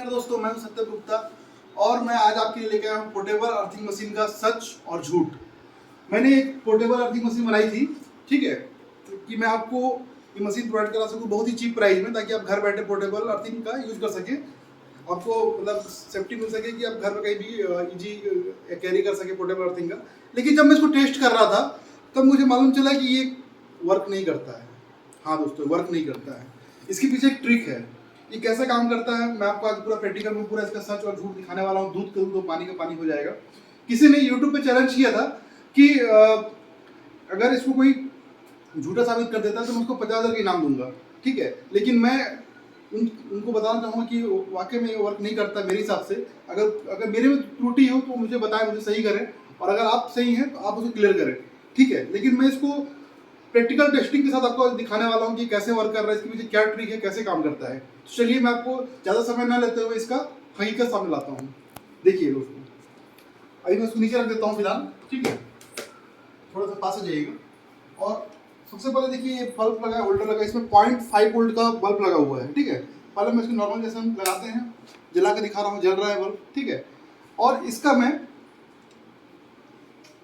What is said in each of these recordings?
नमस्कार दोस्तों, मैं हूं सत्यम गुप्ता और मैं आज आपके लिए लेकर आया हूं पोर्टेबल अर्थिंग मशीन का सच और झूठ। मैंने एक पोर्टेबल अर्थिंग मशीन बनाई थी, ठीक है, कि मैं आपको ये मशीन प्रोवाइड करा सकूं बहुत ही चीप प्राइस में, ताकि आप घर बैठे पोर्टेबल अर्थिंग का यूज कर सकें। आपको मतलब सेफ्टी मिल सके कि आप घर में कहीं भी इजी कैरी कर सके पोर्टेबल अर्थिंग का। लेकिन जब मैं इसको टेस्ट कर रहा था तब मुझे मालूम चला कि ये वर्क नहीं करता है। हाँ दोस्तों, वर्क नहीं करता है। इसके पीछे एक ट्रिक है। ये कैसे काम करता है मैं आपको आज पूरा प्रैक्टिकल में पूरा इसका सच और झूठ दिखाने वाला हूँ। दूध का दूध और पानी का पानी हो जाएगा। किसी ने यूट्यूब पे चैलेंज किया था कि अगर इसको कोई झूठा साबित कर देता है तो मैं उसको 50,000 का इनाम दूंगा, ठीक है। लेकिन मैं उनको बताना चाहूँगा कि वाकई में ये वर्क नहीं करता मेरे हिसाब से। अगर मेरे में त्रुटि हो तो मुझे बताएं, मुझे सही करें, और अगर आप सही हैं तो आप उसे क्लियर करें, ठीक है। लेकिन मैं इसको प्रैक्टिकल टेस्टिंग के साथ आपको दिखाने वाला हूँ कि कैसे वर्क कर रहा है, इसके पीछे क्या ट्रिक है, कैसे काम करता है। तो चलिए मैं आपको ज़्यादा समय ना लेते हुए इसका हकीकत सामने लाता हूँ। देखिए दोस्तों, अभी मैं इसको नीचे रख देता हूँ फिलहाल, ठीक है। थोड़ा सा पास आ जाइएगा। और सबसे पहले देखिए ये बल्ब लगा है, होल्डर लगा है, इसमें 0.5 वोल्ट का बल्ब लगा हुआ है, ठीक है। पहले मैं इसको नॉर्मल जैसे हम लगाते हैं जला के दिखा रहा हूँ, जल रहा है बल्ब, ठीक है। और इसका मैं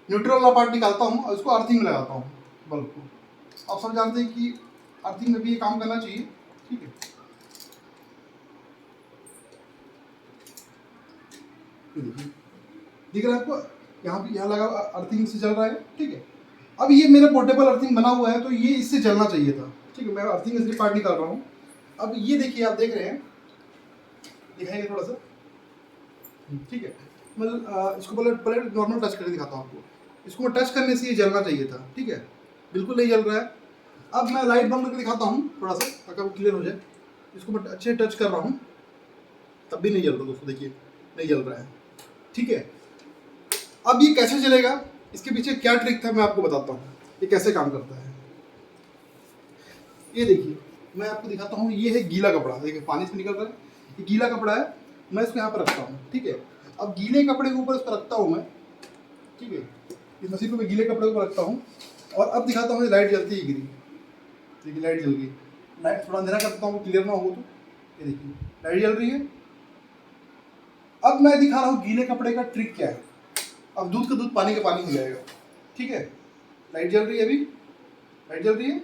न्यूट्रल वाला पार्ट निकालता हूँ और इसको अर्थिंग में लगाता हूँ बल्ब को। आप सब जानते हैं कि अर्थिंग में भी ये काम करना चाहिए, ठीक है। दिख रहा है आपको, यहाँ लगा अर्थिंग से जल रहा है, ठीक है। अब ये मेरा पोर्टेबल अर्थिंग बना हुआ है तो ये इससे जलना चाहिए था, ठीक है। मैं अर्थिंग इसलिए पार्ट निकाल रहा हूँ। अब ये देखिए, आप देख रहे हैं, दिखाएंगे थोड़ा सा, ठीक है। मतलब इसको पहले नॉर्मल टच करके दिखाता हूँ आपको। इसको मैं टच करने से ये जलना चाहिए था, ठीक है। बिल्कुल नहीं जल रहा है। अब मैं लाइट बंद करके दिखाता हूँ थोड़ा सा, ताकि वो क्लियर हो जाए। इसको मैं अच्छे टच कर रहा हूँ, तब भी नहीं जल रहा दोस्तों, देखिए नहीं जल रहा है, ठीक है। अब ये कैसे चलेगा, इसके पीछे क्या ट्रिक था मैं आपको बताता हूँ, ये कैसे काम करता है। ये देखिए, मैं आपको दिखाता हूँ। ये है गीला कपड़ा, देखिए पानी से निकल रहा है, ये गीला कपड़ा है। मैं इसको यहाँ पर रखता हूँ, ठीक है। अब गीले कपड़े के ऊपर इसको रखता हूँ मैं, ठीक है। इस मशीन को मैं गीले कपड़े के ऊपर रखता हूँ और अब दिखाता हूँ लाइट जलती है, गिरी, देखिए लाइट जल गई। लाइट थोड़ा अंधेरा करता हूँ, क्लियर ना हो तो। ये देखिए लाइट जल रही है। अब मैं दिखा रहा हूँ गीले कपड़े का ट्रिक क्या है। अब दूध का दूध पानी का पानी हो जाएगा, ठीक है। लाइट जल रही है, अभी लाइट जल रही है।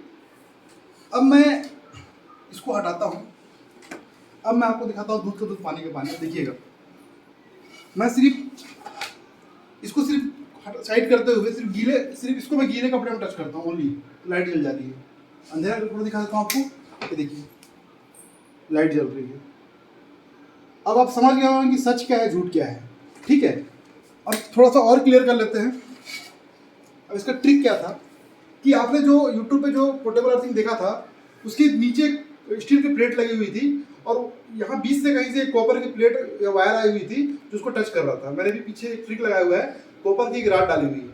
अब मैं इसको हटाता हूँ। अब मैं आपको दिखाता हूँ दूध का दूध पानी का पानी। देखिएगा, मैं इसको सिर्फ साइड करते हुए सिर्फ इसको मैं गीले कपड़े में टच करता हूँ ओनली, लाइट जल जाती है। अंधेरा कपड़ा दिखा देता हूँ आपको, ये देखिए लाइट जल रही है। अब आप समझ गए होंगे कि सच क्या है, झूठ क्या है, ठीक है। अब थोड़ा सा और क्लियर कर लेते हैं। अब इसका ट्रिक क्या था कि आपने जो यूट्यूब पे जो पोर्टेबल अर्थिंग देखा था, उसके नीचे स्टील की प्लेट लगी हुई थी और यहाँ बीच से कहीं से कॉपर की प्लेट या वायर आई हुई थी जो उसको टच कर रहा था। मैंने भी पीछे एक ट्रिक लगाया हुआ है, कॉपर की एक रॉड डाली हुई है,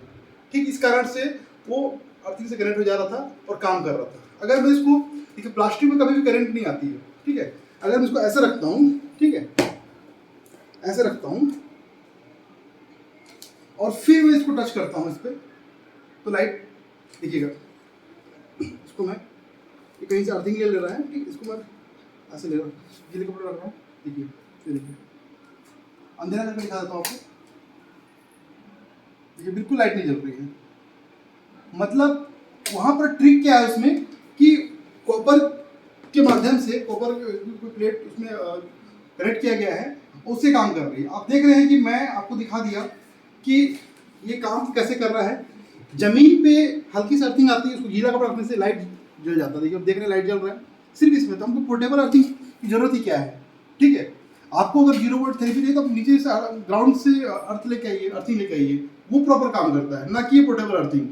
ठीक। इस कारण से वो अर्थिंग से कनेक्ट हो जा रहा था और काम कर रहा था। अगर मैं इसको, देखिए प्लास्टिक में कभी भी करंट नहीं आती है, ठीक है। अगर मैं इसको ऐसे रखता हूँ, ठीक है, ऐसे रखता हूँ और फिर मैं इसको टच करता हूँ इस पर, तो लाइट, देखिएगा इसको मैं कहीं से अर्थिंग ले रहा है, ठीक। इसको मैं ऐसे ले रहा हूँ, गीले कपड़े रख रहा हूँ, देखिए ये देखिए, अंधेरा करके दिखा देता हूँ आपको। देखिए बिल्कुल लाइट नहीं जल रही है। मतलब वहाँ पर ट्रिक क्या है उसमें कि कॉपर के माध्यम से, कॉपर कोई प्लेट उसमें कनेक्ट किया गया है, उससे काम कर रही है। आप देख रहे हैं कि मैं आपको दिखा दिया कि ये काम कैसे कर रहा है। जमीन पे हल्की सी अर्थिंग आती है, उसको गीला कपड़ा रखने से लाइट जल जाता है। देखिए अब देख रहे हैं लाइट जल रहा है सिर्फ इसमें। तो हमको पोर्टेबल अर्थिंग की जरूरत ही क्या है, ठीक है। आपको अगर 0 वोल्ट थेरेपी चाहिए तो आप नीचे से ग्राउंड से अर्थ लेके आइए, अर्थिंग लेके आइए, वो प्रॉपर काम करता है, ना कि ये पोर्टेबल अर्थिंग।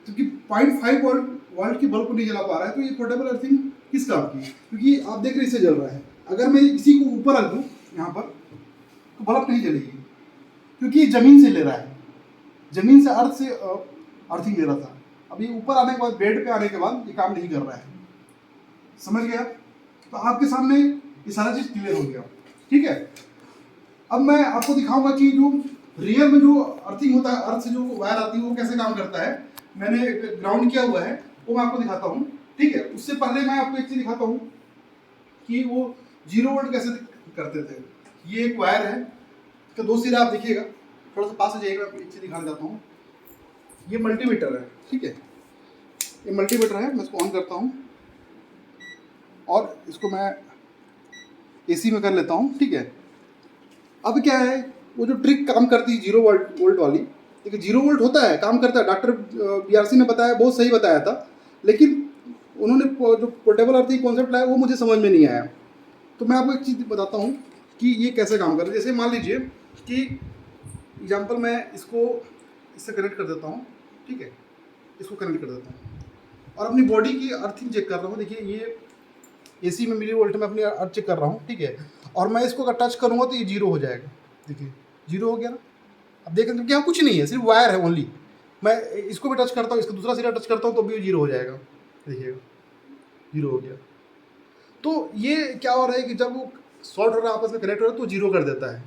क्योंकि 0.5 वोल्ट की बल्ब को नहीं जला पा रहा है तो ये पोर्टेबल अर्थिंग किस काम की, क्योंकि आप देख रहे हैं इससे जल रहा है। अगर मैं इसी को ऊपर रख दूँ यहाँ पर तो बल्ब नहीं जलेगी, क्योंकि ये जमीन से ले रहा है, जमीन से अर्थ से अर्थिंग ले रहा था। अब ये ऊपर आने के बाद, बेड पे आने के बाद ये काम नहीं कर रहा है। समझ गया? तो आपके सामने ये सारा चीज क्लियर हो गया, ठीक है। अब मैं आपको दिखाऊंगा कि जो रियल में जो अर्थिंग होता है, अर्थ से जो वायर आती है, वो कैसे काम करता है। मैंने ग्राउंड किया हुआ है, वो मैं आपको दिखाता हूँ, ठीक है। उससे पहले मैं आपको एक चीज दिखाता हूँ कि वो 0 वोल्ट कैसे करते थे। ये एक वायर है, तो दो सिरा आप देखिएगा, थोड़ा सा पास से जाइएगा, एक चीज़ दिखाना चाहता हूँ। ये मल्टीमीटर है, ठीक है, ये मल्टीमीटर है। मैं इसको ऑन करता हूँ और इसको मैं AC में कर लेता हूँ, ठीक है। अब क्या है, वो जो ट्रिक काम करती है 0 वोल्ट वाली, देखिए 0 वोल्ट होता है, काम करता है, डॉक्टर BRC ने बताया, बहुत सही बताया था, लेकिन उन्होंने जो पोर्टेबल अर्थिंग कॉन्सेप्ट लाया वो मुझे समझ में नहीं आया। तो मैं आपको एक चीज़ बताता हूँ कि ये कैसे काम कर रहा है। जैसे मान लीजिए कि एग्जाम्पल मैं इसको इससे कनेक्ट कर देता हूँ, ठीक है, इसको कनेक्ट कर देता हूँ और अपनी बॉडी की अर्थिंग चेक कर रहा हूँ। देखिए ये AC में मिली वोल्ट में अपनी अर्थ चेक कर रहा हूँ, ठीक है, और मैं इसको अगर टच करूँगा तो ये 0 हो जाएगा। देखिए 0 हो गया ना। अब देखें तो क्या कुछ नहीं है, सिर्फ वायर है ओनली। मैं इसको भी टच करता हूँ, इसका दूसरा सिरा टच करता हूँ तो भी 0 हो जाएगा। देखिएगा 0 हो गया। तो ये क्या हो रहा है कि जब वो शॉर्ट हो रहा है, आपस में कनेक्ट हो रहा है तो 0 कर देता है।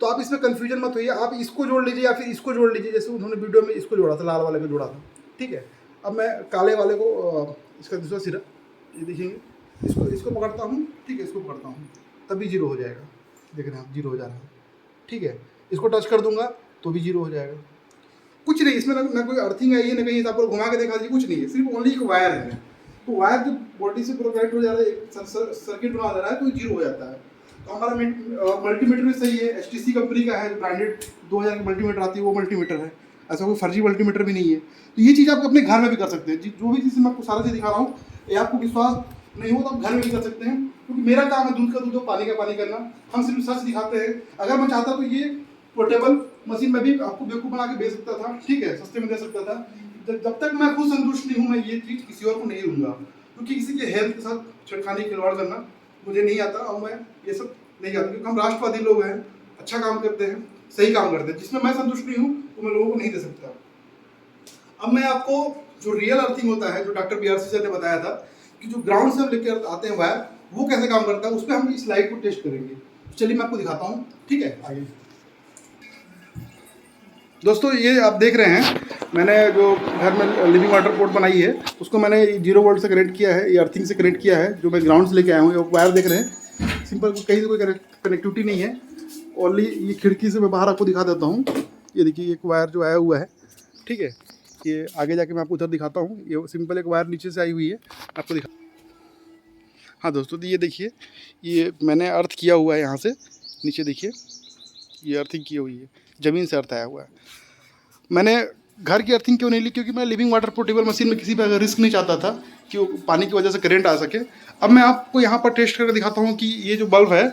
तो आप इसमें कन्फ्यूजन मत होइए, आप इसको जोड़ लीजिए या फिर इसको जोड़ लीजिए। जैसे उन्होंने वीडियो में इसको जोड़ा था, लाल वाले को जोड़ा था, ठीक है। अब मैं काले वाले को इसका दूसरा सिरा, ये देखेंगे, इसको पकड़ता हूँ, ठीक है, इसको पकड़ता हूँ तभी 0 हो जाएगा। देख रहे हैं आप, 0 हो जा रहा है, ठीक है। इसको टच कर दूंगा तो भी 0 हो जाएगा। कुछ नहीं इसमें, ना कोई अर्थिंग आई है, ना कहीं आपको घुमा के देखा दीजिए, कुछ नहीं है, सिर्फ ओनली एक वायर है। तो वायर जो बॉडी से पूरा कनेक्ट हो जा रहा है, सर्किट बना दे रहा है, तो 0 हो जाता है। तो हमारा मल्टीमीटर भी सही है, HTC कंपनी का है, ब्रांडेड 2000 की मल्टीमीटर आती है, वो मल्टीमीटर है, ऐसा कोई फर्जी मल्टीमीटर भी नहीं है। तो ये चीज़ आप अपने घर में भी कर सकते हैं। जो भी चीज़ मैं आपको सारा चीज़ दिखा रहा हूँ, ये आपको विश्वास नहीं हो तो आप घर में भी कर सकते हैं, क्योंकि मेरा काम है दूध का दूध और पानी का पानी करना। हम सिर्फ सच दिखाते हैं। अगर मैं चाहता तो ये पोर्टेबल मशीन में भी आपको बेवकूफ़ बना के बेच सकता था, ठीक है, सस्ते में दे सकता था। जब तक मैं खुद संतुष्ट नहीं हूँ, मैं ये चीज़ किसी और को नहीं दूंगा, क्योंकि किसी के हेल्थ के साथ छेड़खानी खिलवाड़ करना मुझे नहीं आता और मैं ये सब नहीं आता, क्योंकि हम राष्ट्रवादी लोग हैं, अच्छा काम करते हैं, सही काम करते हैं। जिसमें मैं संतुष्ट नहीं हूँ वो मैं लोगों को नहीं दे सकता। अब मैं आपको जो रियल अर्थिंग होता है, जो डॉक्टर BRC सर ने बताया था कि जो ग्राउंड से हम लेकर आते हैं वायर, वो कैसे काम करता है, उस पर हम इस लाइट को टेस्ट करेंगे। चलिए मैं आपको दिखाता हूँ, ठीक है। आगे दोस्तों, ये आप देख रहे हैं, मैंने जो घर में लिविंग वाटर पोर्ट बनाई है, उसको मैंने 0 वोल्ट से कनेक्ट किया है, ये अर्थिंग से कनेक्ट किया है, जो मैं ग्राउंड से लेके आया हूँ। ये वायर देख रहे हैं, सिंपल, कहीं से कोई कनेक्टिविटी नहीं है। ओनली ये खिड़की से मैं बाहर आपको दिखा देता हूँ। ये देखिए एक वायर जो आया हुआ है, ठीक है, ये आगे जाके मैं आपको उधर दिखाता हूँ। ये सिंपल एक वायर नीचे से आई हुई है, आपको दिखा। हाँ दोस्तों, तो ये देखिए, ये मैंने अर्थ किया हुआ है यहाँ से नीचे, देखिए ये अर्थिंग की हुई है, ज़मीन से अर्थ आया हुआ है। मैंने घर की अर्थिंग क्यों नहीं ली, क्योंकि मैं लिविंग वाटर पोर्टेबल मशीन में किसी पर रिस्क नहीं चाहता था कि वो पानी की वजह से करंट आ सके। अब मैं आपको यहाँ पर टेस्ट करके दिखाता हूँ कि ये जो बल्ब है,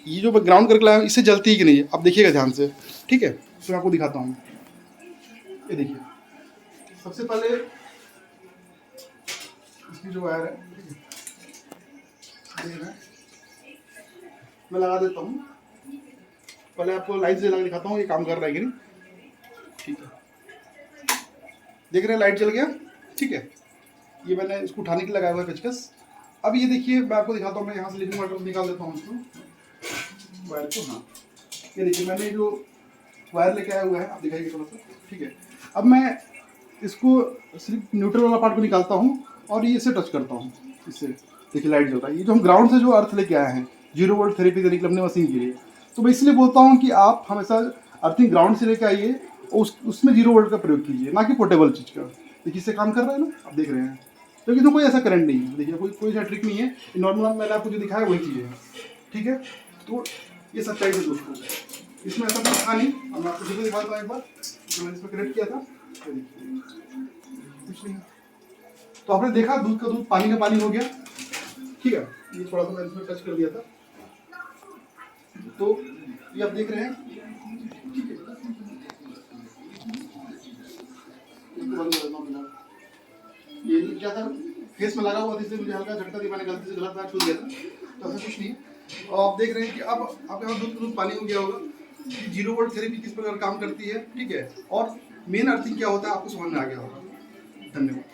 ये जो मैं ग्राउंड करके लाया हूँ, इससे जलती है कि नहीं है। आप देखिएगा ध्यान से, ठीक है, तो मैं आपको दिखाता हूँ। ये देखिए, सबसे पहले इसकी जो वायर है, ठीक है, मैं लगा देता हूँ। पहले आपको लाइट से लगा दिखाता हूँ ये काम कर रहा है कि नहीं, ठीक है। देख रहे हैं, लाइट जल गया, ठीक है। ये मैंने इसको उठाने के लिए लगाया हुआ है पेचकस। अब ये देखिए, मैं आपको दिखाता हूँ, मैं यहाँ से लिविंग वाटर निकाल देता हूँ इसको, वायर को। हाँ, ये देखिए, मैंने जो वायर लेके आया हुआ है, आप दिखाइए थोड़ा सा, ठीक है। अब मैं इसको सिर्फ न्यूट्रल वाला पार्ट को निकालता हूँ और ये इसे टच करता हूँ, इससे देखिए लाइट जल रहा है। ये जो हम ग्राउंड से जो अर्थ लेके आए हैं 0 वोल्ट थेरेपी देने के लिए अपने मशीन के लिए, तो मैं इसलिए बोलता हूँ कि आप हमेशा अर्थिंग ग्राउंड से लेके आइए, उसमें 0 वोल्ट का प्रयोग कीजिए, ना कि पोर्टेबल चीज़ का। देखिए इससे काम कर रहा है ना, आप देख रहे हैं, लेकिन तो कोई ऐसा करंट नहीं है। देखिए कोई ऐसा ट्रिक नहीं है, नॉर्मल मैंने आपको जो दिखाया वही चीज़ है, ठीक है। तो ये सच्चाई है दोस्तों, इसमें ऐसा कुछ था नहीं। अब मैं आपको फिर दिखाता हूँ एक बार, जो मैंने इसमें कनेक्ट किया था, कुछ नहीं। तो आपने देखा, दूध का दूध पानी का पानी हो गया, ठीक है। ये थोड़ा सा मैंने इसमें टच कर दिया था, तो ये आप देख रहे हैं, ठीक है। ये क्या था, फेस में लगा हुआ था, इसलिए मुझे हल्का झटका दिया, मैंने गलती से गलत बात छू दिया था, तो ऐसा कुछ नहीं। और आप देख रहे हैं कि अब आपके यहाँ दूध का दूध पानी हो गया होगा। 0 वोल्ट थेरेपी किस प्रकार काम करती है, ठीक है, और मेन अर्थिंग क्या होता है आपको समझ में आ गया होगा। धन्यवाद।